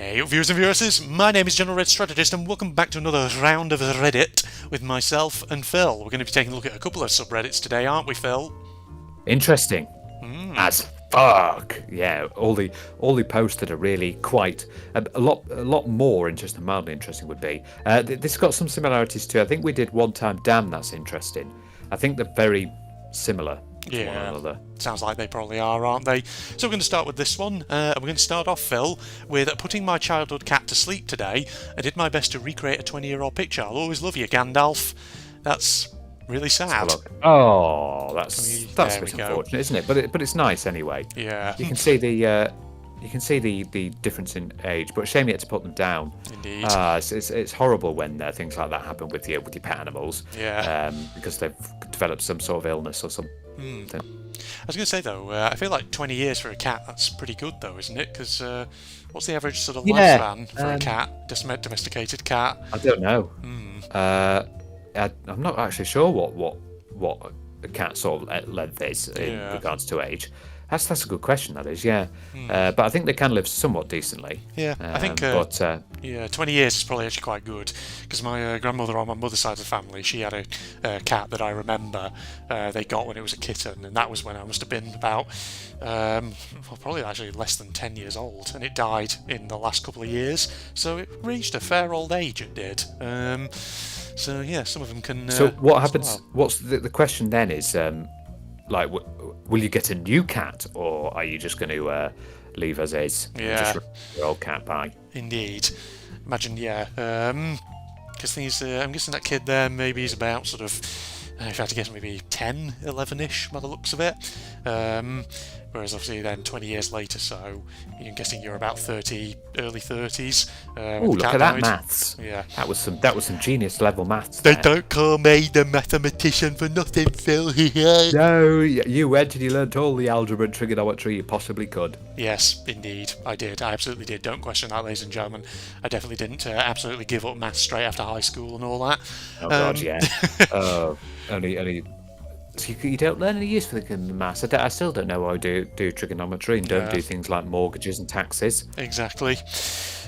Hey viewers and viewresses, my name is General Red Strategist and welcome back to another round of Reddit with myself and Phil. We're going to be taking a look at a couple of subreddits today, aren't we, Phil? Interesting as fuck. Yeah, all the posts that are really quite a lot more interesting than mildly interesting would be. This has got some similarities too. I think we did one time. Damn, that's interesting. I think they're very similar to one another. Sounds like they probably are, aren't they? So we're going to start with this one. And we're going to start off, Phil, with putting my childhood cat to sleep today. I did my best to recreate a 20-year-old picture. I'll always love you, Gandalf. That's really sad. Oh, that's There a we bit go. unfortunate, isn't it? But it's nice anyway. Yeah, You can see the difference in age, but shame you had to put them down. indeed. It's horrible when things like that happen with your pet animals. Yeah. Because they've developed some sort of illness or something. I was going to say, though, I feel like 20 years for a cat, that's pretty good, though, isn't it? Because what's the average sort of Yeah, lifespan for a cat, domesticated cat? I don't know. I'm not actually sure what a cat sort of length is in Yeah. regards to age. That's a good question. That is, yeah. But I think they can live somewhat decently. Yeah, I think yeah, 20 years is probably actually quite good because my grandmother on my mother's side of the family, she had a cat that I remember they got when it was a kitten, and that was when I must have been about probably actually less than 10 years old, and it died in the last couple of years, so it reached a fair old age, it did. So yeah, some of them can. So what happens? well. What's the question then? Is like, will you get a new cat, or are you just going to leave as is? And Yeah. just your old cat by. Indeed. Imagine, yeah. Because I'm guessing that kid there maybe is about sort of, if I had to guess, maybe 10, 11-ish by the looks of it. Whereas obviously then 20 years later, so I'm guessing you're about 30, early 30s. Oh, when the look cat at that died. maths. Yeah. That was some genius level maths. They there. don't call me the mathematician for nothing, Phil. No, you went and you learnt all the algebra and trigonometry you possibly could. Yes, indeed, I did. I absolutely did. Don't question that, ladies and gentlemen. I definitely didn't absolutely give up maths straight after high school and all that. Oh God, yeah. Oh, only. So you don't learn any use for the maths. I still don't know why I do trigonometry and don't Yeah. do things like mortgages and taxes. Exactly.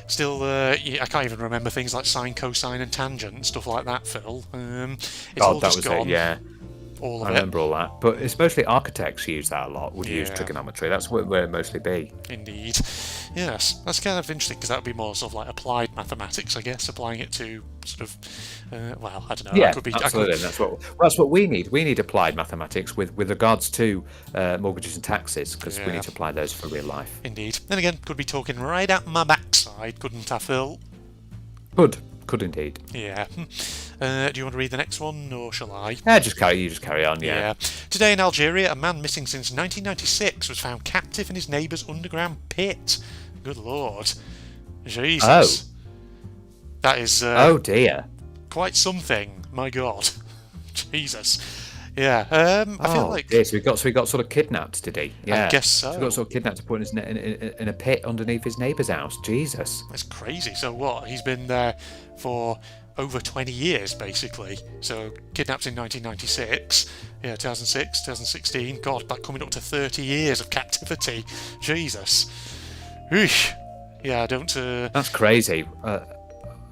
Still, I can't even remember things like sine, cosine, and tangent and stuff like that, Phil. It's all God, that just was gone. it. Yeah, All I of it. remember all that. But especially architects use that a lot. Would use Yeah. trigonometry. That's where it mostly be. Indeed. Yes, that's kind of interesting because that would be more sort of like applied mathematics, I guess, applying it to sort of, well, I don't know. Yeah, I could be, absolutely. That's what we need. We need applied mathematics with regards to mortgages and taxes because we Yeah. need to apply those for real life. Indeed. Then again, could be talking right at my backside, couldn't I, Phil? Could indeed. Yeah. Do you want to read the next one, or shall I? You just carry on. Yeah. Today in Algeria, a man missing since 1996 was found captive in his neighbour's underground pit. Good lord. Jesus. That is Oh dear. quite something. My god. Jesus. Yeah. I feel like. Dear. So we got sort of kidnapped, did he? Yeah. guess so. So we got sort of kidnapped to put in a pit underneath his neighbour's house. Jesus. That's crazy. So what? He's been there for over 20 years, basically. So kidnapped in 1996. Yeah, 2006, 2016. God, that coming up to 30 years of captivity. Jesus. Eesh. Yeah, I don't. That's crazy.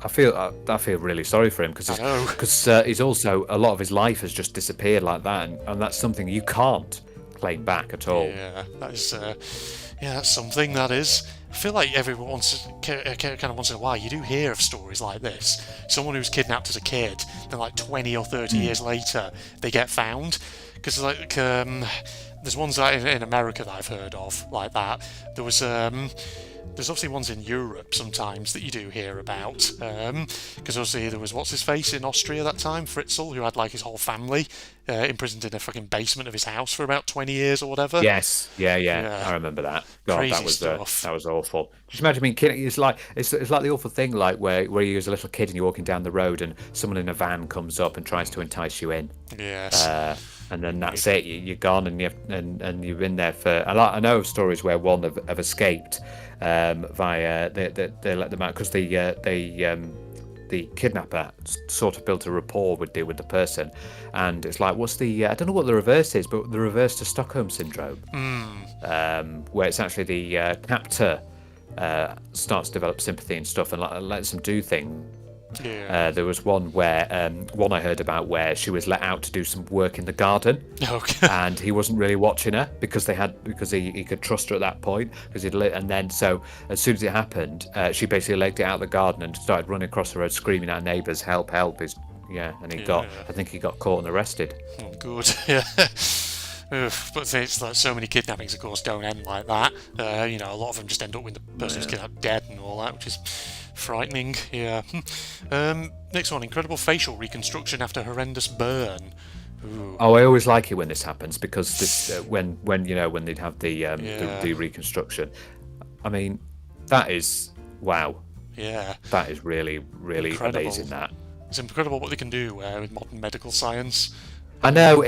I feel really sorry for him I know. because he's also a lot of his life has just disappeared like that, and that's something you can't claim back at all. Yeah, that is. Yeah, that's something. That is. I feel like every once, kind of once in a while, you do hear of stories like this. Someone who's kidnapped as a kid, then like 20 or 30 years later, they get found. Because like, there's ones that in America that I've heard of like that. There's obviously ones in Europe sometimes that you do hear about. Because obviously there was what's his face in Austria that time, Fritzl, who had like his whole family imprisoned in a fucking basement of his house for about 20 years or whatever. Yes, yeah, Yeah. I remember that. God, Crazy that was stuff. that was awful. Just imagine being kid. It's like the awful thing, like where you as a little kid and you're walking down the road and someone in a van comes up and tries to entice you in. Yes. And then that's it. You're gone, and you've been there for. I know of stories where one have escaped via they let them out because the kidnapper sort of built a rapport with the person, and it's like what's the I don't know what the reverse is, but the reverse to Stockholm syndrome, where it's actually the captor starts to develop sympathy and stuff, and lets them do things. Yeah. There was one where one I heard about where she was let out to do some work in the garden, Okay. and he wasn't really watching her because he could trust her at that point because and then so as soon as it happened, she basically legged it out of the garden and started running across the road screaming at neighbours, help, and I think he got caught and arrested. Oh, good. Yeah. Ugh, but it's like so many kidnappings, of course, don't end like that. A lot of them just end up with the person who's kidnapped dead and all that, which is frightening. Yeah. Next one: incredible facial reconstruction after horrendous burn. Ooh. Oh, I always like it when this happens because this when they'd have the reconstruction. I mean, that is wow. Yeah. That is really, really Incredible. amazing. That. It's incredible what they can do with modern medical science. I know.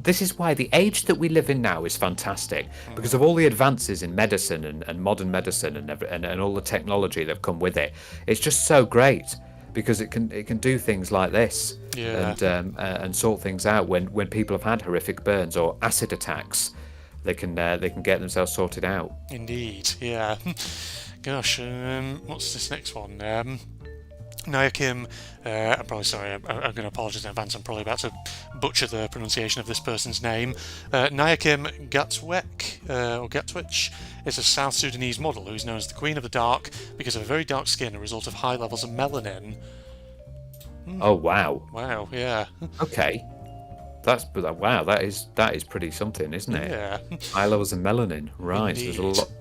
This is why the age that we live in now is fantastic because of all the advances in medicine and modern medicine and all the technology that have come with it. It's just so great because it can do things like this and sort things out when people have had horrific burns or acid attacks. They can get themselves sorted out. Indeed. Yeah. Gosh. What's this next one? Nayakim, I'm probably sorry, I'm going to apologise in advance, I'm probably about to butcher the pronunciation of this person's name. Nayakim Gatwich is a South Sudanese model who is known as the Queen of the Dark because of a very dark skin, a result of high levels of melanin. Oh, wow. Wow, yeah. Okay. Wow, that is pretty something, isn't it? Yeah. High levels of melanin, right. Indeed. There's a lot.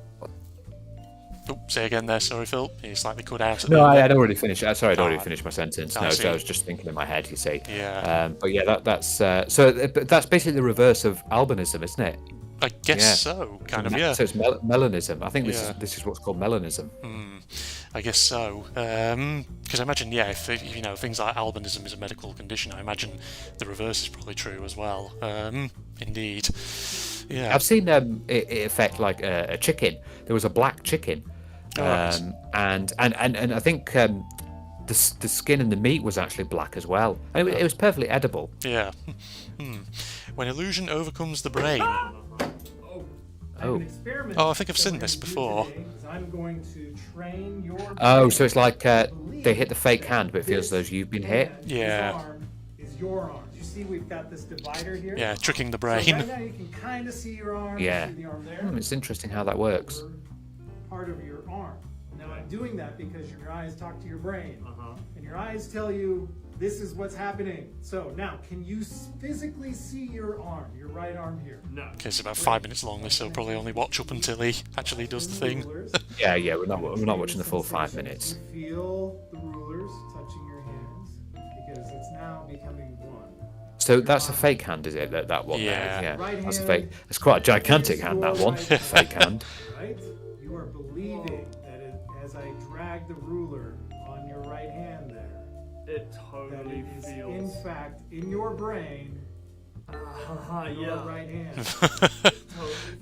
Oh, say again there, sorry Phil, you slightly cut out at No, the end there. I'd already finished. Sorry, I'd already finished my sentence. I No, see. so I was just thinking in my head, you see. Yeah. But yeah, that's so that's basically the reverse of albinism, isn't it? I guess Yeah. so, kind of, yeah. So it's melanism. I think Yeah. this is what's called melanism. I guess so. Because I imagine, yeah, if things like albinism is a medical condition, I imagine the reverse is probably true as well. Indeed. Yeah. I've seen it affect like a chicken. There was a black chicken, Right. and I think the skin and the meat was actually black as well. And it was perfectly edible. Yeah. When illusion overcomes the brain. Oh. Oh, I think I've seen this before. I'm going to train your Oh, so it's like they hit the fake hand, but it feels as though you've been hit. Yeah. This arm is your arm. You see, we've got this divider here. Yeah, tricking the So brain. right now you can kind of see your arm. Yeah. You see the arm there. It's interesting how that works. Part of your arm. Now I'm doing that because your eyes talk to your brain, and your eyes tell you this is what's happening. So now, can you physically see your arm, your right arm here? No. Okay, it's about 5 minutes long, so probably only watch up until he actually does the thing. Yeah, we're not watching the full 5 minutes. You feel the rulers touching your hands because it's now becoming one. So that's a fake hand, is it? That one Yeah. there? Yeah. Right That's a hand fake. It's quite a gigantic is hand, your that one. right Fake hand. Right? You are believing that as I drag the ruler on your right hand there, It that totally it is feels. in fact in your brain your Yeah. right hand. Totally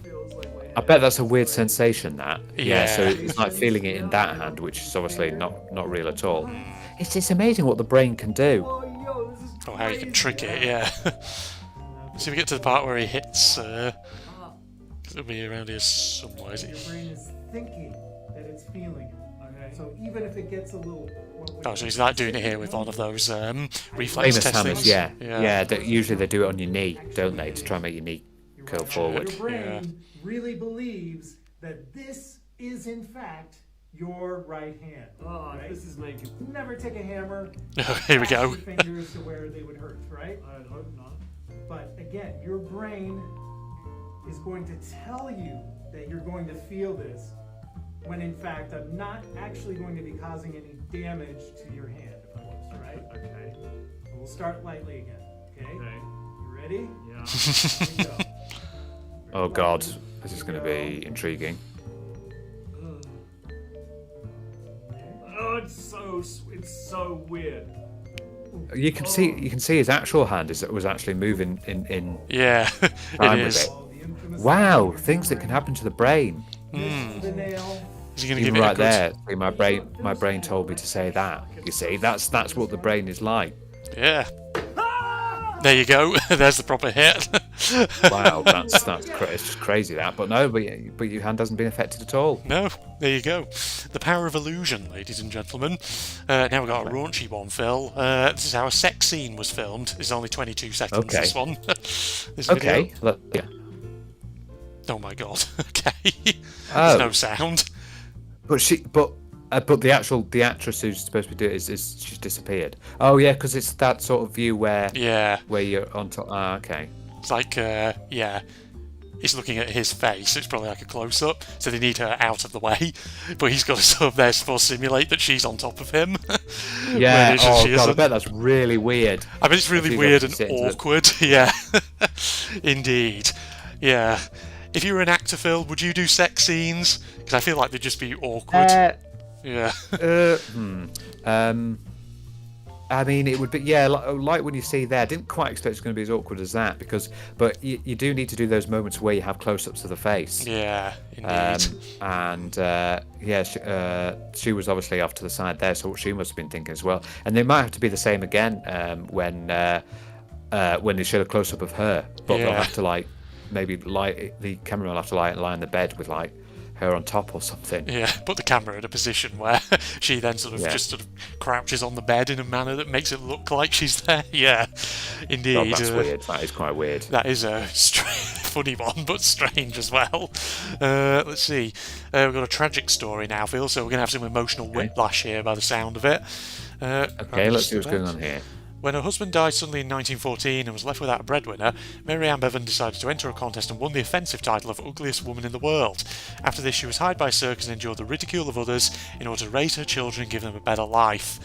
feels like my I bet that's a weird sensation. That. Yeah. So it's like feeling it in that hand, which is obviously not real at all. It's amazing what the brain can do. Oh, yo, this is Or how you can trick it, crazy. yeah. So we get to the part where he hits, it'll be around here somewhere, is Your it? brain is thinking that it's feeling it. Okay. So even if it gets a little. Oh, so he's like doing it here with one of those reflex Famous test hammers, things. yeah. Usually they do it on your knee, don't they, to try and make your knee Your curl right- forward. Your brain really believes that this is in fact your right hand. Oh, right? this is making. Never take a hammer. Here we slash go. Your fingers to where they would hurt, right? I'd hope not. But again, your brain is going to tell you that you're going to feel this, when in fact I'm not actually going to be causing any damage to your hand, of course, right? Okay. And we'll start lightly again, okay? Okay. You ready? Yeah. Here we go. Oh God, this is going to be intriguing. Oh, it's so weird. You can see his actual hand was actually moving in Yeah, time it with is. it. Oh, the infamous Wow, finger things that can happen to the brain. This is the nail. Is he going to give Even it a right good... there, see, my brain told me to say that. You see, that's what the brain is like. Yeah. There you go. There's the proper hit. Wow, it's just crazy that. But no, but your hand hasn't been affected at all. No, there you go. The power of illusion, ladies and gentlemen. Now we've got a raunchy one, Phil. This is how a sex scene was filmed. It's only 22 seconds, Okay. this one. This Okay. video. Look, yeah. Oh my god. Okay. Oh. There's no sound. But the actress who's supposed to be doing it is she's disappeared. Oh yeah, because it's that sort of view where Yeah. you're on top. Ah, okay. It's like, yeah. He's looking at his face. It's probably like a close-up, so they need her out of the way. But he's got to sort of therefore simulate that she's on top of him. Yeah. When she Oh god, I isn't. bet that's really weird. I mean, it's really She's weird and obviously sitting to the- awkward. Yeah, indeed. Yeah. If you were an actor, Phil, would you do sex scenes? Because I feel like they'd just be awkward. Yeah. I mean, it would be like when you see there. I didn't quite expect it's going to be as awkward as that but you do need to do those moments where you have close-ups of the face. Yeah, indeed. She was obviously off to the side there, so what she must have been thinking as well. And they might have to be the same again when they show a close-up of her, but they'll Yeah. have to the camera will have to lie in the bed with her on top or something. Yeah, put the camera in a position where she then sort of Yeah. just sort of crouches on the bed in a manner that makes it look like she's there. Yeah, indeed. God, that's weird. That is quite weird. That is a funny one, but strange as well. Let's see. We've got a tragic story now, Phil, so we're going to have some emotional whiplash here by the sound of it. Okay, let's see what's going on here. When her husband died suddenly in 1914 and was left without a breadwinner, Mary Ann Bevan decided to enter a contest and won the offensive title of Ugliest Woman in the World. After this, she was hired by a circus and endured the ridicule of others in order to raise her children and give them a better life.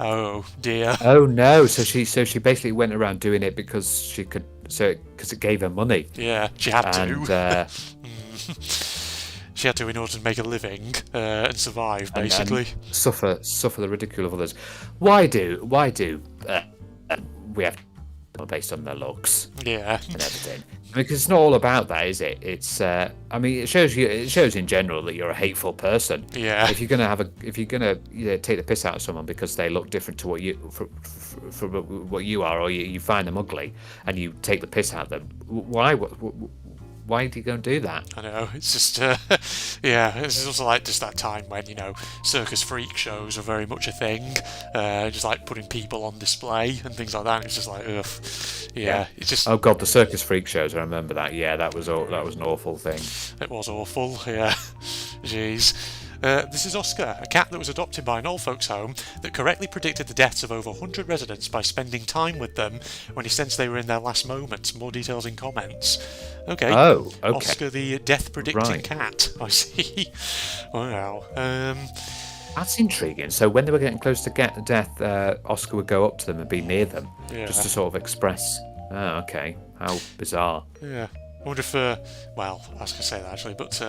Oh dear. Oh no! So she basically went around doing it because because it gave her money. Yeah, she had And to. She had to in order to make a living and survive, basically. and suffer the ridicule of others. Why do we have based on their looks Yeah. and everything? Because it's not all about that, is it? It's it shows in general that you're a hateful person. Yeah. If you're gonna take the piss out of someone because they look different to what you from what you are, or you find them ugly and you take the piss out of them, why do you go and do that? I know, it's just, yeah, it's also like just that time when, circus freak shows are very much a thing, just like putting people on display and things like that, it's just like, ugh, yeah, it's just, Oh god, the circus freak shows, I remember that. Yeah, that was an awful thing. it was awful, yeah, jeez. This is Oscar, a cat that was adopted by an old folks' home that correctly predicted the deaths of over 100 residents by spending time with them when he sensed they were in their last moments. More details in comments. Okay. Oh, okay. Oscar the death predicting Right. cat, I see. Wow. That's intriguing. So when they were getting close to death, Oscar would go up to them and be near them, Yeah. just to sort of express. Oh, okay. How bizarre. Yeah. I wonder if, well, I was going to say that actually, but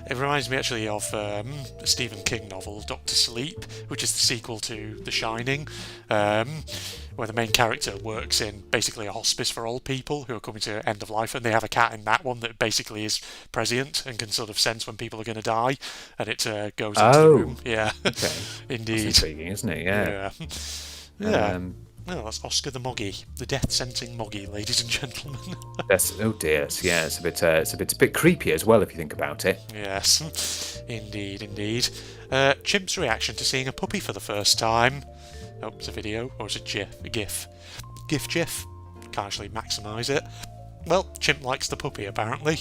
it reminds me actually of a Stephen King novel, Doctor Sleep, which is the sequel to The Shining, where the main character works in basically a hospice for old people who are coming to end of life, and they have a cat in that one that basically is prescient and can sort of sense when people are going to die, and it goes into the Oh. room. Yeah, Okay. indeed. That's intriguing, isn't it? Yeah. Yeah. Well, that's Oscar the Moggy, the death-sensing Moggy, ladies and gentlemen. Oh dear. Yeah, it's a bit creepy as well if you think about it. Yes, indeed, indeed. Chimp's reaction to seeing a puppy for the first time. Oh, it's a video, or is it a GIF? GIF. Can't actually maximise it. Well, Chimp likes the puppy, apparently.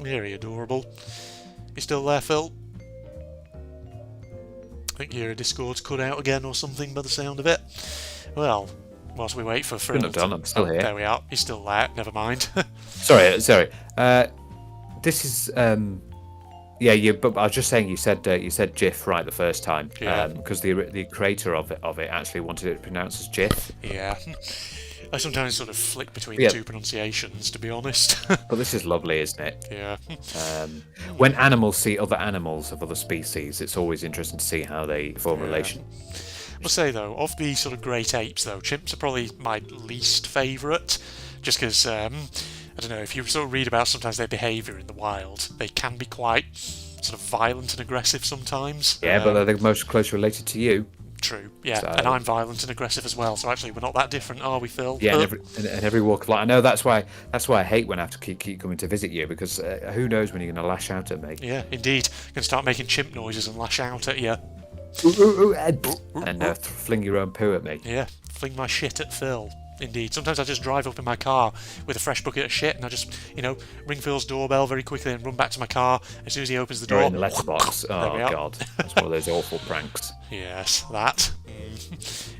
Very adorable. You still there, Phil? I think your Discord's cut out again or something by the sound of it. Well, whilst we wait for Phil... Couldn't have done, I'm still here. There we are. He's still there. Never mind. Sorry. This is yeah. But I was just saying you said GIF right the first time. Yeah. Because the creator of it actually wanted it pronounced as GIF. Yeah. I sometimes sort of flick between Yeah. the two pronunciations, to be honest. But this is lovely, isn't it? Yeah. When animals see other animals of other species, it's always interesting to see how they form a relation. I'll say, though, of the sort of great apes, though, chimps are probably my least favourite, just because, I don't know, if you sort of read about sometimes their behaviour in the wild, they can be quite sort of violent and aggressive sometimes. Yeah, but they're the most close related to you. True. Yeah, So- and I'm violent and aggressive as well. So actually, we're not that different, are we, Phil? Yeah, and every walk of life. I know that's why I hate when I have to keep coming to visit you, because who knows when you're going to lash out at me. Yeah, indeed. Gonna start making chimp noises and lash out at you. And fling your own poo at me. Yeah, fling my shit at Phil. Indeed. Sometimes I just drive up in my car with a fresh bucket of shit, and I just, ring Phil's doorbell very quickly and run back to my car. As soon as he opens the Or door, in the letterbox. There we Oh are. god, that's one of those awful pranks. Yes, that.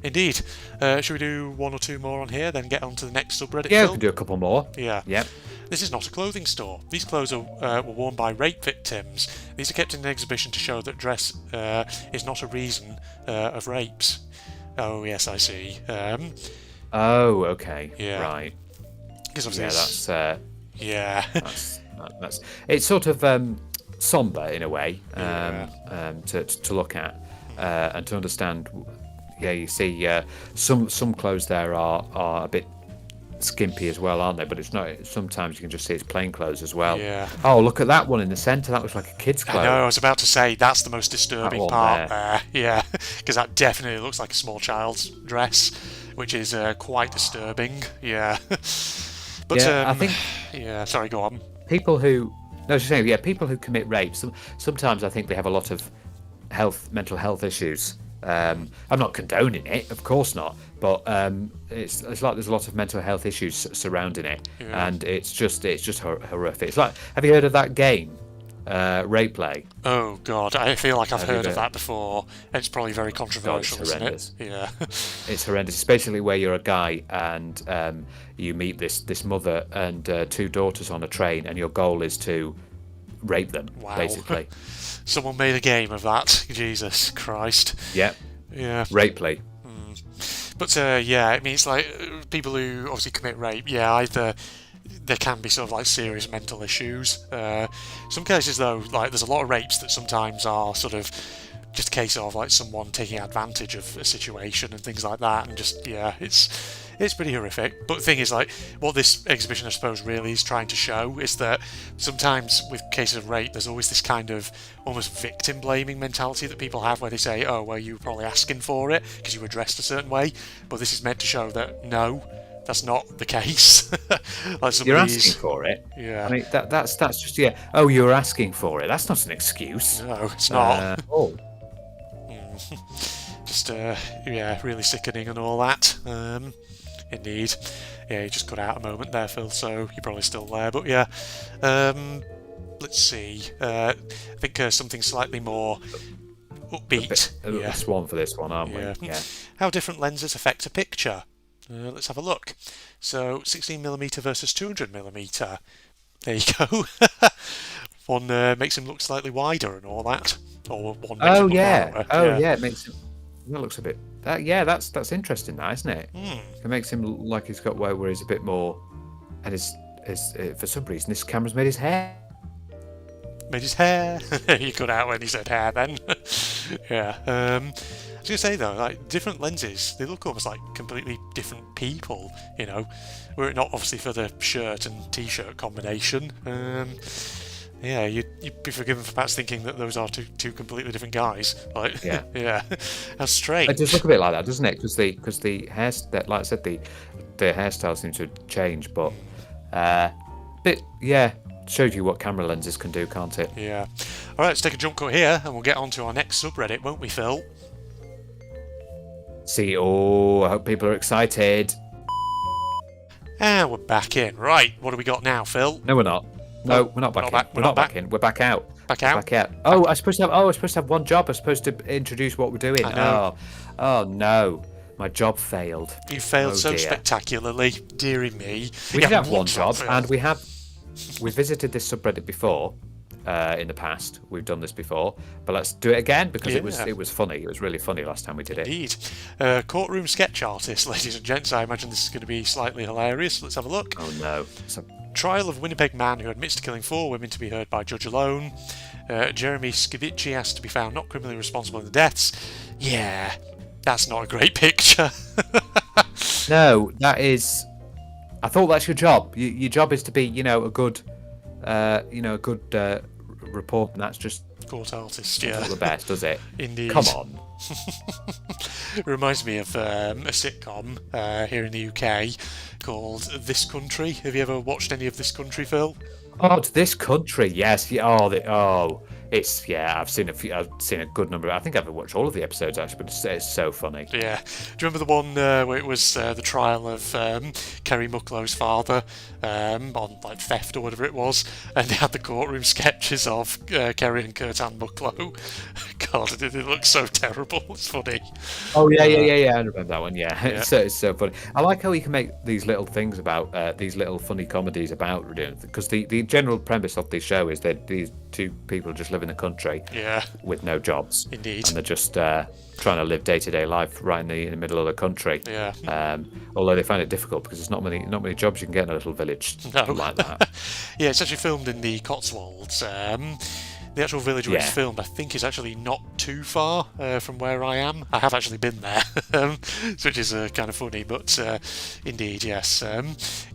Indeed. Should we do one or two more on here, then get on to the next subreddit? Yeah, we Phil? can do a couple more. Yeah. Yep. This is not a clothing store. These clothes were worn by rape victims. These are kept in an exhibition to show that dress is not a reason of rapes. Oh, yes, I see. Oh, okay. Yeah. Right. Because Yeah, obviously that's yeah. that's it's sort of somber in a way Yeah. to look at and to understand. Yeah, you see, some clothes there are a bit skimpy as well, aren't they? But it's not. Sometimes you can just see it's plain clothes as well. Yeah. Oh, look at that one in the centre. That looks like a kid's I clothes. know, I was about to say, that's the most disturbing one part there. there. Yeah, because that definitely looks like a small child's dress, which is quite disturbing. Yeah. But, Yeah, I think yeah, sorry, go on. people who people who commit rape. Sometimes I think they have a lot of mental health issues. I'm not condoning it, of course not, but it's like there's a lot of mental health issues surrounding it, Yeah. and it's just horrific. It's like, have you heard of that game, Rape Play? Oh, God, I feel like I've Have you heard of got- that before. It's probably very controversial, isn't horrendous. it? Yeah. It's horrendous. It's basically where you're a guy and you meet this mother and two daughters on a train, and your goal is to rape them, Wow. basically. Someone made a game of that. Jesus Christ. Yeah, Yeah. Rape Play. But yeah, I mean, it's like people who obviously commit rape. Yeah, either there can be sort of like serious mental issues. Some cases though, like there's a lot of rapes that sometimes are sort of just a case of like someone taking advantage of a situation and things like that, and just yeah, it's pretty horrific. But the thing is, like, what this exhibition I suppose really is trying to show is that sometimes with cases of rape, there's always this kind of almost victim blaming mentality that people have, where they say, oh well, you were probably asking for it because you were dressed a certain way. But this is meant to show that no, that's not the case. Like some You're of asking these, for it. yeah, I mean, that's just yeah. Oh, you're asking for it. That's not an excuse. no, it's not. Oh, Just yeah, really sickening and all that. Indeed. Yeah, you just cut out a moment there, Phil, so you're probably still there. But yeah, let's see. I think something slightly more upbeat. a Yeah. swan for this one, aren't we? Yeah. Yeah. How different lenses affect a picture. Let's have a look. So 16mm versus 200mm. There you go. One makes him look slightly wider and all that. Or one makes Oh him look yeah. narrower. Oh yeah. It makes him. That looks a bit. Yeah, that's interesting, that isn't it? Hmm. It makes him look like he's got where he's a bit more, and his for some reason this camera's made his hair. Made his hair. You cut out when he said hair then. Yeah. I was going to say though, like different lenses, they look almost like completely different people, you know, were it not obviously for the shirt and t-shirt combination. Yeah, you'd be forgiven for perhaps thinking that those are two completely different guys. Like, Yeah. yeah. How strange. It does look a bit like that, doesn't it? Because the hair, that, like I said, the hairstyle seems to change, but yeah, shows you what camera lenses can do, can't it? Yeah. All right, let's take a jump cut here, and we'll get on to our next subreddit, won't we, Phil? See, I hope people are excited. And we're back in. Right, what do we got now, Phil? No, we're not. No, we're not back not in. back- We're not back in. We're back out. Back out? Back out. Oh, I'm supposed to have one job. I'm supposed to introduce what we're doing. I know. Oh no, my job failed. You failed Oh, so dear. spectacularly, dearie me. We Yeah, did have one what's job, that, Phil? and we visited this subreddit before. In the past, we've done this before, but let's do it again because Yeah. it was funny. It was really funny last time we did it. Indeed. Courtroom sketch artist, ladies and gents. I imagine this is going to be slightly hilarious. Let's have a look. Oh no. So, Trial of Winnipeg man who admits to killing 4 women to be heard by judge alone. Jeremy Skivici asked to be found not criminally responsible in the deaths. Yeah, that's not a great picture. no, that is. I thought that's your job. Your job is to be, a good, reporting. That's just Court artist, not yeah. the best, does it? Indeed. Come on. It reminds me of a sitcom here in the UK called This Country. Have you ever watched any of This Country, Phil? Oh, to this country, yes. Yeah, it's I've seen a few. I've seen a good number. I think I've watched all of the episodes actually, but it's so funny. Yeah. Do you remember the one where it was the trial of Kerry Mucklow's father on like theft or whatever it was, and they had the courtroom sketches of Kerry and Kurtan Mucklow. God, it looks so terrible. It's funny. Oh yeah. I remember that one. Yeah, Yeah. It's so funny. I like how you can make these little things about these little funny comedies about because the general premise of the show is that these two people just live in the country Yeah. with no jobs. Indeed. And they're just trying to live day-to-day life right in the middle of the country. Yeah. Although they find it difficult because there's not many jobs you can get in a little village No. like that. Yeah, it's actually filmed in the Cotswolds. The actual village where it's Yeah. filmed, I think, is actually not too far from where I am. I have actually been there, which is kind of funny, but indeed, yes.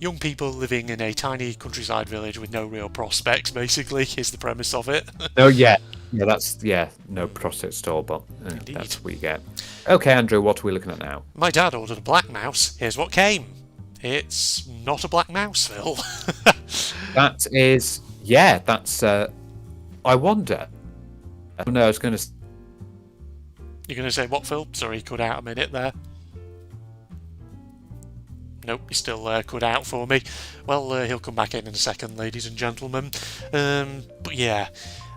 Young people living in a tiny countryside village with no real prospects, basically, is the premise of it. No, yeah, that's no prospects at all, but Indeed. that's what you get. Okay, Andrew, what are we looking at now? My dad ordered a black mouse. Here's what came. It's not a black mouse, Phil. That is, that's. I wonder. No, I was going to. You're going to say what, Phil? Sorry, cut out a minute there. Nope, you still cut out for me. Well, he'll come back in a second, ladies and gentlemen. But yeah,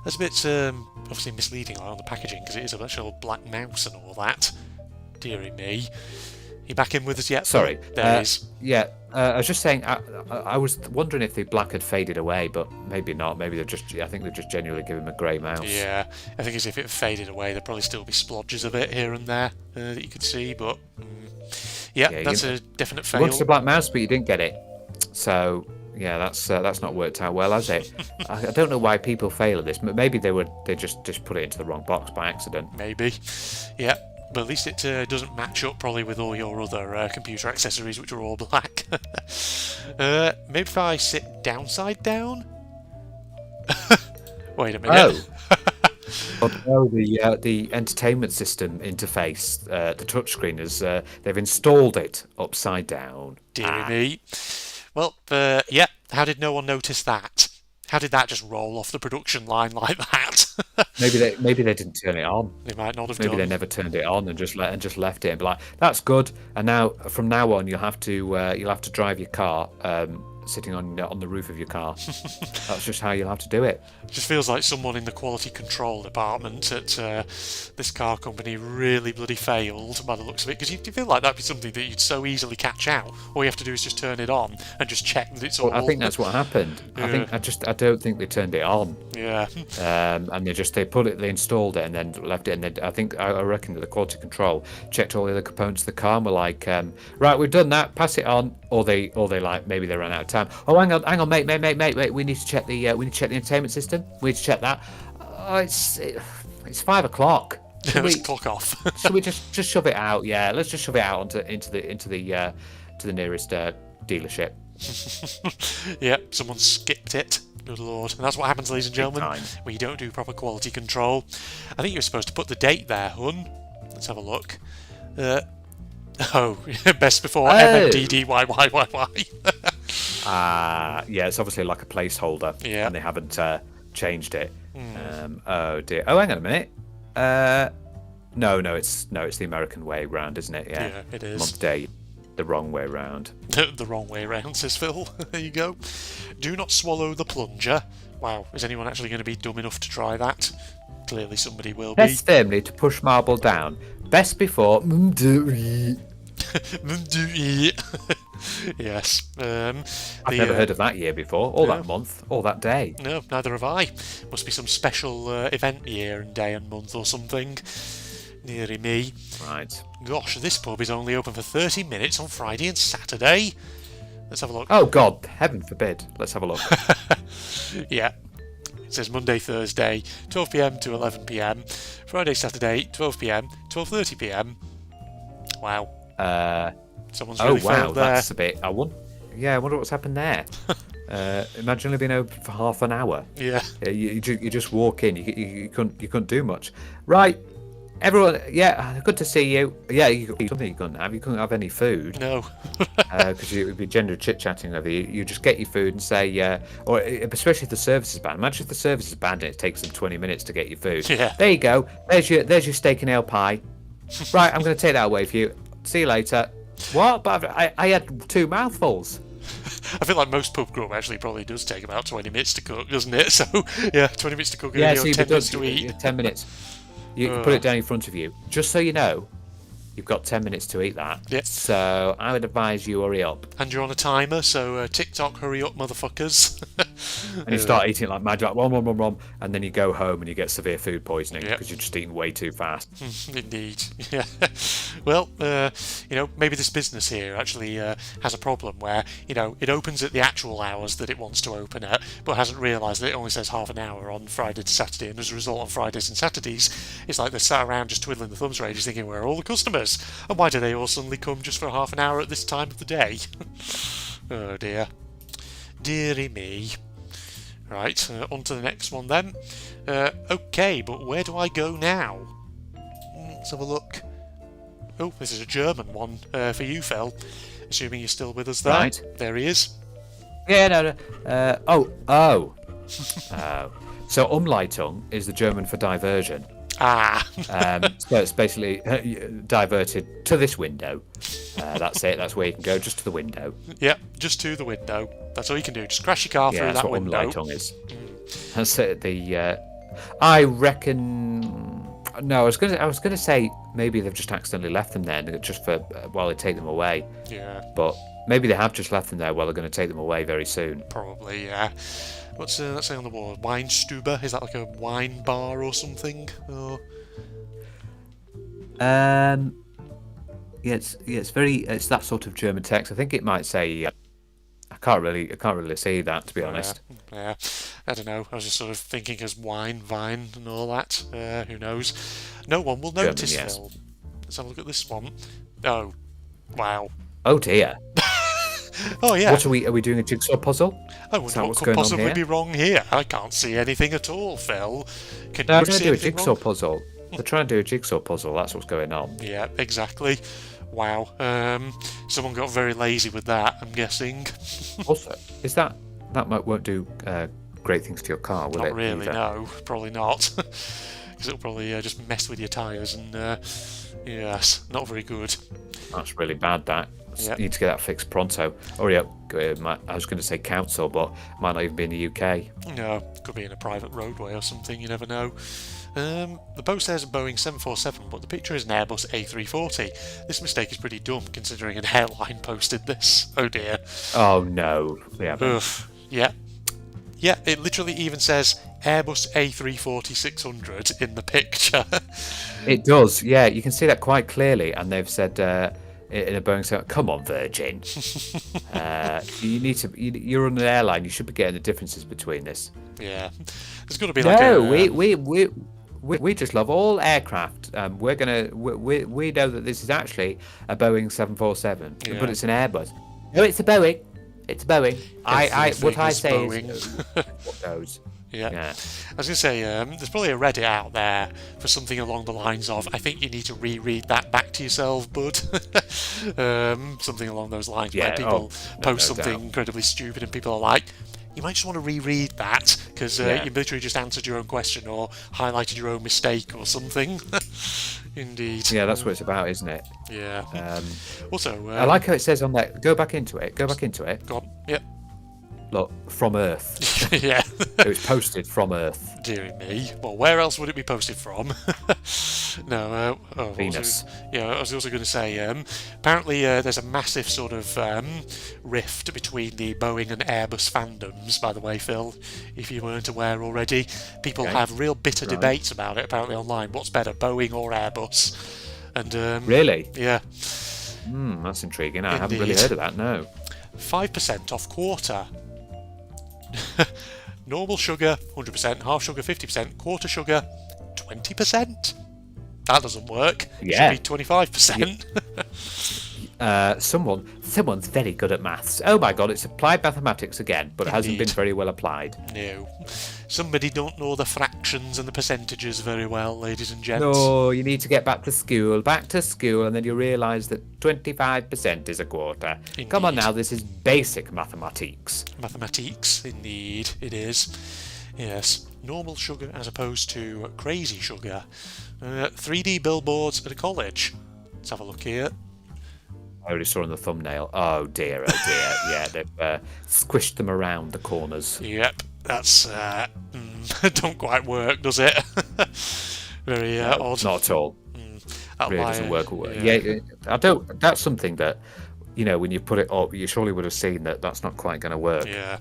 that's a bit obviously misleading on the packaging because it is an actual black mouse and all that. Dearie me. You back in with us yet? Sorry. There he is. Yeah, I was just saying. I was wondering if the black had faded away, but maybe not. Maybe I think they've just genuinely given him a grey mouse. Yeah, I think as if it faded away, there'd probably still be splodges of it here and there that you could see, but Yeah, that's a definite You fail. wanted a black mouse, but you didn't get it. So yeah, that's not worked out well, has it? I don't know why people fail at this. Maybe they just put it into the wrong box by accident. Maybe. Yeah, but at least it doesn't match up probably with all your other computer accessories, which are all black. Maybe if I sit downside down? Wait a minute. Oh no, the entertainment system interface, the touchscreen is they've installed it upside down. Deary me. Well, yeah, how did no one notice that? How did that just roll off the production line like that? Maybe they didn't turn it on. They might not have Maybe done. they never turned it on and just left it and be like, that's good. And now from now on you'll have to drive your car sitting on the roof of your car. That's just how you'll have to do it. It just feels like someone in the quality control department at this car company really bloody failed by the looks of it, because you feel like that'd be something that you'd so easily catch out. All you have to do is just turn it on and just check that it's all... Well, I think that's what happened. Yeah. I don't think they turned it on. Yeah. And they installed it and then left it. And I reckon that the quality control checked all the other components of the car and were like, right, we've done that, pass it on. Or they like maybe they ran out of time. Oh, hang on, mate. We need to check the entertainment system. We need to check that. It's 5 o'clock. Let's clock off. Should we just shove it out? Yeah, let's just shove it out into the nearest dealership. Yeah, someone skipped it. Good lord. And that's what happens, ladies and gentlemen, time. when you don't do proper quality control. I think you're supposed to put the date there, hun. Let's have a look. Best before MMDDYYYY. Yeah, it's obviously like a placeholder. Yeah. And they haven't changed it. Oh dear. Oh, hang on a minute. No, it's the American way round, isn't it? Yeah. Yeah, it is. Month day, the wrong way round. The wrong way round, says Phil. There you go. Do not swallow the plunger. Wow, is anyone actually going to be dumb enough to try that? Clearly somebody will be. Press firmly to push marble down. Best before. Yes. I've never heard of that year before, or that month, or that day. No, neither have I. Must be some special event year and day and month or something. Neary me. Right. Gosh, this pub is only open for 30 minutes on Friday and Saturday. Let's have a look. Oh God, heaven forbid. Let's have a look. Yeah. It says Monday, Thursday, 12 p.m. to 11 p.m. Friday, Saturday, 12 p.m. 12:30 p.m. Wow. Someone's really wow, failed there. that's a bit. I wonder what's happened there. Imagine only being open for half an hour. Yeah. You just walk in. You couldn't do much. Right, everyone. Yeah, good to see you. Yeah, something you couldn't have. You couldn't have any food No. because you would be general chit chatting over you. You just get your food and say, or especially if the service is bad. Imagine if the service is bad and it takes them 20 minutes to get your food. Yeah. There you go. There's your steak and ale pie. Right, I'm going to take that away for you. See you later. What? But I had 2 mouthfuls. I feel like most pub grub actually probably does take about 20 minutes to cook, doesn't it? So, yeah, 20 minutes to cook and Yeah, you know, see, 10 but minutes to eat. 10 minutes. You can put it down in front of you. Just so you know, you've got 10 minutes to eat that. Yeah. So I would advise you hurry up. And you're on a timer, so TikTok, hurry up, motherfuckers. And you start eating it like mad, like rom, and then you go home and you get severe food poisoning Yep. because you're just eating way too fast. Indeed. Yeah. Well, you know, maybe this business here actually has a problem where, you know, it opens at the actual hours that it wants to open at, but hasn't realised that it only says half an hour on Friday to Saturday, and as a result, on Fridays and Saturdays, it's like they're sat around just twiddling the thumbs for ages thinking, where are all the customers? And why do they all suddenly come just for half an hour at this time of the day? Oh dear. Deary me. Right, on to the next one then. Okay, but where do I go now? Let's have a look. Oh, this is a German one for you, Phil. Assuming you're still with us there. Right. There he is. Yeah, no. Oh. So Umleitung is the German for diversion. Ah. So it's basically diverted to this window. That's it. That's where you can go, just to the window. Yep, just to the window. That's all you can do. Just crash your car Yeah, through that's that what window. Umleitung is. That's it. I reckon. No, I was gonna say maybe they've just accidentally left them there, just for while they take them away. Yeah, But maybe they have just left them there while they're going to take them away very soon. probably, yeah. What's that say on the wall? Weinstube? Is that like a wine bar or something? Or... Yeah, it's that sort of German text. I think it might say. I can't really see that, to be honest. Yeah, I don't know. I was just sort of thinking as wine, vine, and all that. Who knows? No one will German, notice, yes. Phil. Let's have a look at this one. Oh, wow. Oh dear. Oh yeah. What are we doing a jigsaw puzzle? I Is wonder that what what's could going on possibly here? be wrong here. I can't see anything at all, Phil. Can No, you they're trying see to do a anything jigsaw wrong? puzzle. They're trying to do a jigsaw puzzle. That's what's going on. Yeah, exactly. Wow. Someone got very lazy with that, I'm guessing. Also, is that won't do great things to your car, will Not it? really, either? no. Probably not. Because it'll probably just mess with your tyres and, yes, not very good. That's really bad. That Yep. need to get that fixed pronto. Oh yeah, I was going to say council, but might not even be in the UK. No, could be in a private roadway or something, you never know. The post says a Boeing 747, but the picture is an Airbus A340. This mistake is pretty dumb, considering an airline posted this. Oh dear. Oh no, yeah. Ugh. Yeah. Yeah, it literally even says Airbus A340-600 in the picture. It does. Yeah, you can see that quite clearly, and they've said in a Boeing, so come on, Virgin. You need to. You're on an airline. You should be getting the differences between this. Yeah. There's got to be like No, a... we just love all aircraft. We know that this is actually a Boeing 747, Yeah. but it's an Airbus. No, it's a Boeing. It's a Boeing. What I say Boeing. is what goes. Yeah. Yeah. I was going to say, there's probably a Reddit out there for something along the lines of, I think you need to reread that back to yourself, bud. Something along those lines, where Yeah, people no post doubt. something incredibly stupid and people are like, you might just want to reread that, because Yeah. you literally just answered your own question or highlighted your own mistake or something. Indeed. Yeah, that's what it's about, isn't it? Yeah. Um, Also, I like how it says on there. Go back into it. Go back into it. go on. Yep. Look, from Earth. Yeah. It was posted from Earth. Deary me. Well, where else would it be posted from? No, what was Venus. it? Yeah, I was also going to say, apparently there's a massive sort of rift between the Boeing and Airbus fandoms, by the way, Phil, if you weren't aware already. People Okay. have real bitter Right. debates about it, apparently, online. What's better, Boeing or Airbus? And, Really? yeah, That's intriguing. I haven't really Indeed. heard of that. No. 5% off quarter. Normal sugar, 100%, half sugar, 50%, quarter sugar, 20%? That doesn't work. It Yeah. should be 25%. Someone's very good at maths. Oh my god, it's applied mathematics again, but it hasn't been Indeed. very well applied. No. Somebody don't know the fractions and the percentages very well, ladies and gents. No, you need to get back to school, and then you realise that 25% is a quarter. Come on Indeed. now, this is basic mathematics. Mathematics, indeed, it is. Yes, normal sugar as opposed to crazy sugar. 3D billboards at a college. Let's have a look here. I already saw in the thumbnail. Oh dear. Yeah, they've squished them around the corners. Yep, that's don't quite work, does it? Very odd. Not at all. That Really wire, doesn't work. Yeah, I don't. That's something that, when you put it up, you surely would have seen that that's not quite going to work. Yeah.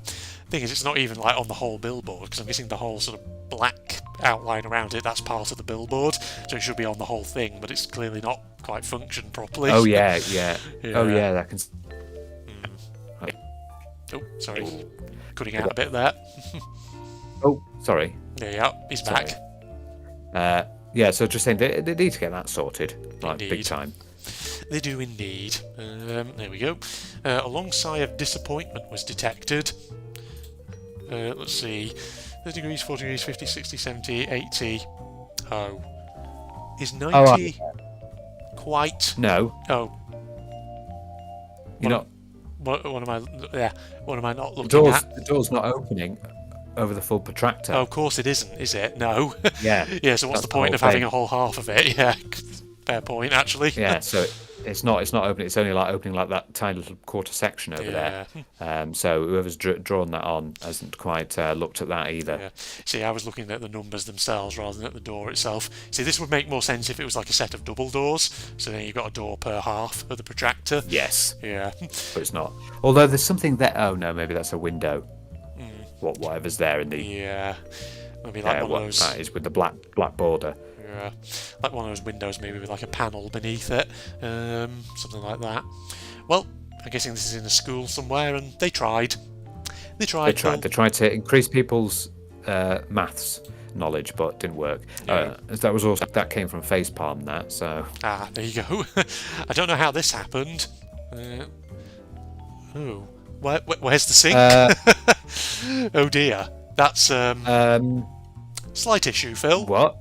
Thing is, it's not even like on the whole billboard, because I'm guessing the whole sort of black outline around it, that's part of the billboard, so it should be on the whole thing, but it's clearly not quite functioned properly. Oh yeah. Yeah. Oh yeah, that can. Oh, sorry. Cutting out a bit there. Oh, sorry. There you are. He's Sorry. back. Yeah, so just saying they need to get that sorted, like big Indeed. time. They do indeed. There we go. A long sigh of disappointment was detected. Let's see. 30 degrees, 40 degrees, 50, 60, 70, 80. Oh. Is 90 quite... No, Oh. you're not. What am I... Yeah. What am I not The looking at? door's not opening over the full protractor. Oh, of course it isn't, is it? No. Yeah. Yeah, so what's that's the the point whole of having thing. a whole half of it? Yeah. Fair point, actually. Yeah, so it's not opening. It's only like opening like that tiny little quarter section over there. So whoever's drawn that on hasn't quite looked at that either. Yeah. See, I was looking at the numbers themselves rather than at the door itself. See, this would make more sense if it was like a set of double doors. So then you've got a door per half of the protractor. Yes, Yeah. but it's not. Although there's something there. Oh no, maybe that's a window. Whatever's there in the Yeah. Maybe like one what of those. that is with the black border. Yeah. Like one of those windows, maybe with like a panel beneath it. Something like that. Well, I'm guessing this is in a school somewhere, and they tried. They tried. They tried to increase people's maths knowledge, but it didn't work. Yeah. That came from Facepalm. That so. Ah, there you go. I don't know how this happened. Where's the sink? Oh dear. That's slight issue, Phil. What?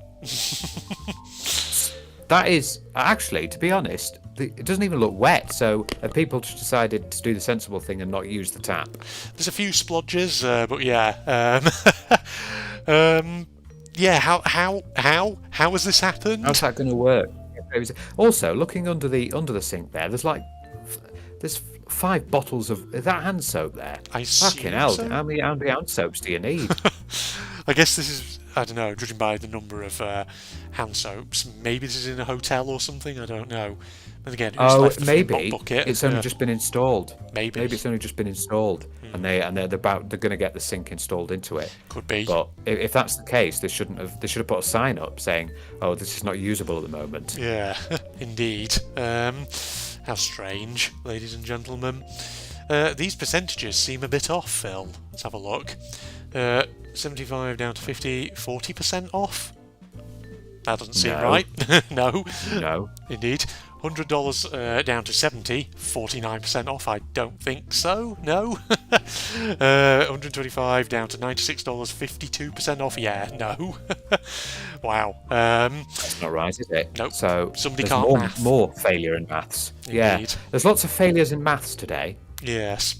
That is actually, to be honest, it doesn't even look wet. So have people just decided to do the sensible thing and not use the tap? There's a few splodges, but yeah. Yeah. How has this happened? How's that going to work? Also, looking under the sink there's 5 bottles of that hand soap there. I Fucking assume hell! so. How many hand soaps do you need? I guess this is, I don't know, judging by the number of hand soaps, maybe this is in a hotel or something, I don't know. And again, who's Oh, left the free maybe bucket? it's only just been installed. Maybe. Maybe it's only just been installed, and they're going to get the sink installed into it. Could be. But if that's the case, they should have put a sign up saying, "Oh, this is not usable at the moment." Yeah, indeed. How strange, ladies and gentlemen. These percentages seem a bit off, Phil. Let's have a look. 75 down to 50, 40% off? That doesn't seem No. right. No, No. indeed. $100 down to 70, 49% off. I don't think so. No. 125 down to $96, 52% off. Yeah, no. Wow. That's not right, is it? Nope. So Somebody there's can't more, math. more failure in maths. Yeah. Indeed. There's lots of failures in maths today. Yes.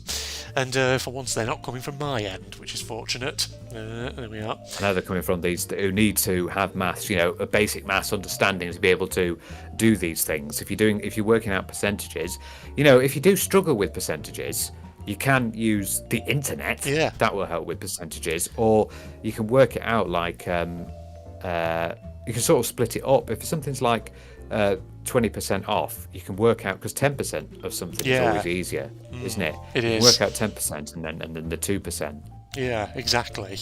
And for once, they're not coming from my end, which is fortunate. There we are. I know they're coming from these who need to have maths, a basic maths understanding to be able to do these things. If you're working out percentages, if you do struggle with percentages, you can use the internet. Yeah. That will help with percentages, or you can work it out like you can sort of split it up. If something's like 20% off, you can work out, because 10% of something is always easier, isn't it? It you is. can work out 10% and then the 2%. Yeah, exactly.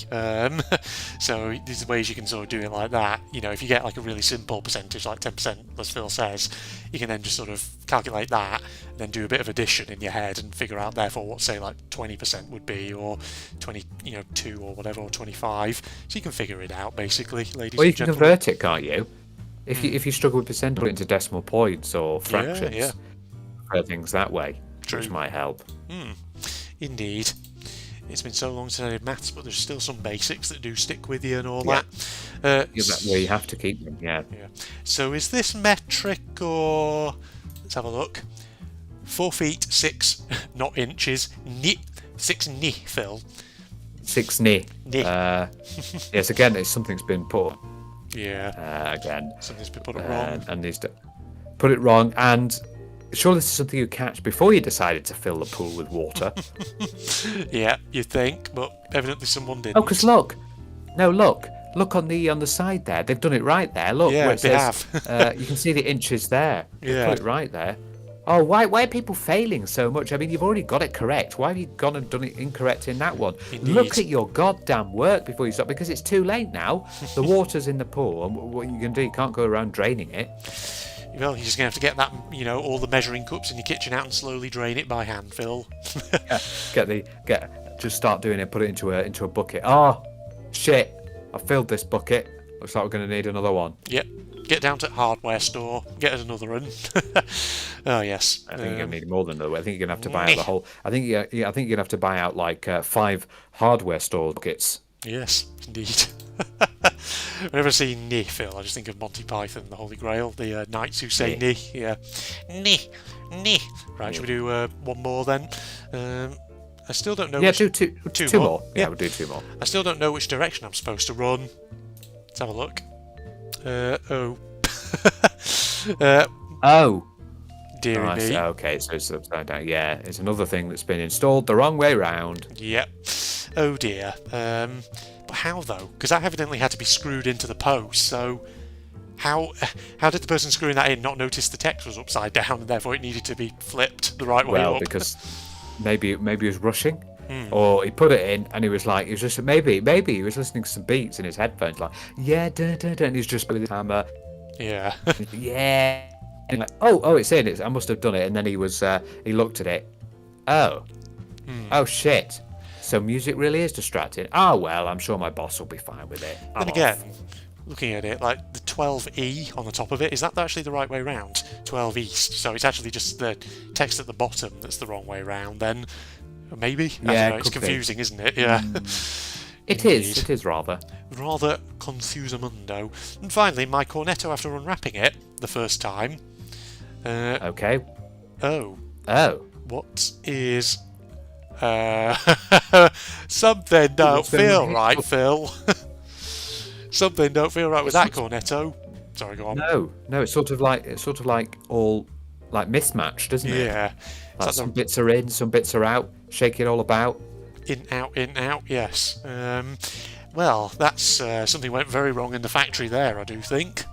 So there's ways you can sort of do it like that. If you get like a really simple percentage, like 10%, as Phil says, you can then just sort of calculate that, and then do a bit of addition in your head and figure out, therefore, what say like 20% would be, or 22 or whatever, or 25. So you can figure it out, basically, ladies Or you and can gentlemen. convert it, can't you? If you struggle with percent, put it into decimal points or fractions. Yeah. prefer things that way, True. which might help. Indeed. It's been so long since I did maths, but there's still some basics that do stick with you and all Yeah. that. Yeah, that way you have to keep them. Yeah. Yeah. So is this metric or... Let's have a look. 4 feet 6, not inches. 6 ni, Phil. 6 knee. Knee. Yes, again, it's something's been put Yeah. again. Something's been put up wrong. And needs to put it wrong. And surely this is something you catch before you decided to fill the pool with water. Yeah, you'd think, but evidently someone didn't. Oh, because look on the side there. They've done it right there. Look, Yeah, where it they says, have. you can see the inches there. They Yeah. put it right there. Oh, why are people failing so much? I mean, you've already got it correct. Why have you gone and done it incorrect in that one? Indeed. Look at your goddamn work before you stop, because it's too late now. The water's in the pool, and what you can do, you can't go around draining it. Well, you're just going to have to get that, all the measuring cups in your kitchen out and slowly drain it by hand, Phil. Just start doing it. Put it into a bucket. Oh, shit! I filled this bucket. Looks like we're going to need another one. Yep. Get down to the hardware store, get us another one. Oh, yes. I think you're gonna need more than another. I think you're gonna have to buy out the whole. I think you're gonna have to buy out like 5 hardware store buckets. Yes, indeed. Whenever I see Ni, Phil, I just think of Monty Python, the Holy Grail, the knights who say Ni. Yeah. Ni. Right, should we do one more then? I still don't know. Yeah, which... do two more. Yeah, we'll do 2 more. I still don't know which direction I'm supposed to run. Let's have a look. Oh. Oh. Dearie I me. see. Okay, so it's upside down. Yeah, it's another thing that's been installed the wrong way round. Yep. Oh dear. But how though? Because that evidently had to be screwed into the post. So how did the person screwing that in not notice the text was upside down and therefore it needed to be flipped the right way Well, up? because maybe he was rushing, or he put it in and he was just maybe he was listening to some beats in his headphones, like and he's just with his hammer, Yeah. yeah. And like, oh, it's in it. I must have done it. And then he looked at it. Oh shit. So music really is distracting. Oh well, I'm sure my boss will be fine with it. Then again, looking at it, like the 12E on the top of it, is that actually the right way round? 12 east. So it's actually just the text at the bottom that's the wrong way round. Then maybe. I don't know, it's could be. confusing, isn't it? Yeah. It Indeed. is rather. Rather confusamundo. And finally, my cornetto after unwrapping it the first time. Okay. Oh, Oh. what is... something don't feel right, Phil. Something don't feel right with that cornetto. Sorry, go on. No, it's sort of like all like mismatched, isn't it? Yeah. Like Is that some bits are in, some bits are out. Shake it all about. in, out, yes. Well, that's something went very wrong in the factory there, I do think.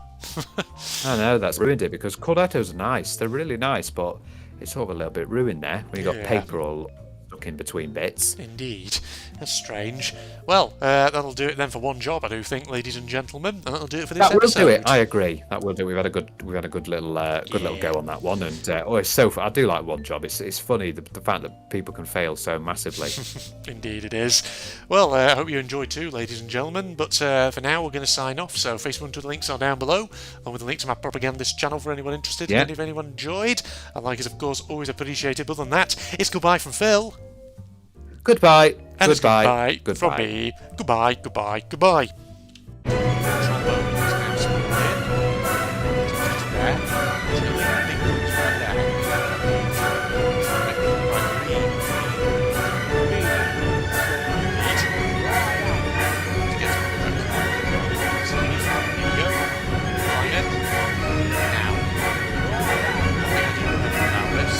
I know that's ruined it, because cornettos are nice. They're really nice, but it's sort of a little bit ruined there when you got Yeah. paper all stuck in between bits. Indeed. That's strange. Well, that'll do it then for one job, I do think, ladies and gentlemen. And that'll do it for this That will episode. do it. I agree. That will do. We've had a good little little go on that one, and it's so. I do like one job. It's funny the fact that people can fail so massively. Indeed it is. Well, I hope you enjoyed too, ladies and gentlemen. But for now, we're going to sign off. So Facebook and Twitter links are down below, along with the link to my propagandist channel for anyone interested. Yeah. And if anyone enjoyed, a like is of course always appreciated. But other than that, it's goodbye from Phil. Goodbye. And it's Goodbye. goodbye from me. Goodbye, goodbye, goodbye. Trombone is now split in. Just there. Chilling fingers right there. Right, green. Green. Neat. To get to the record. So here you go. Right in. Now. One thing I do remember about this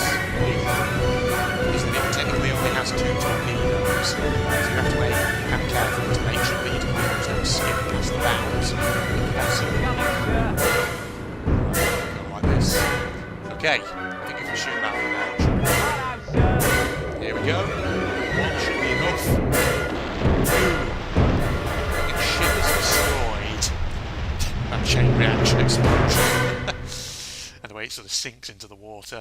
is that it technically only has 2 torpedoes, so you have to be kind of careful to make sure that your torpedoes don't skip past the bows. Go like this. Okay, I think you can shoot that one now. Here we go. 1 should be enough. 2. Fucking ship is destroyed. That chain reaction explosion. And the way it sort of sinks into the water.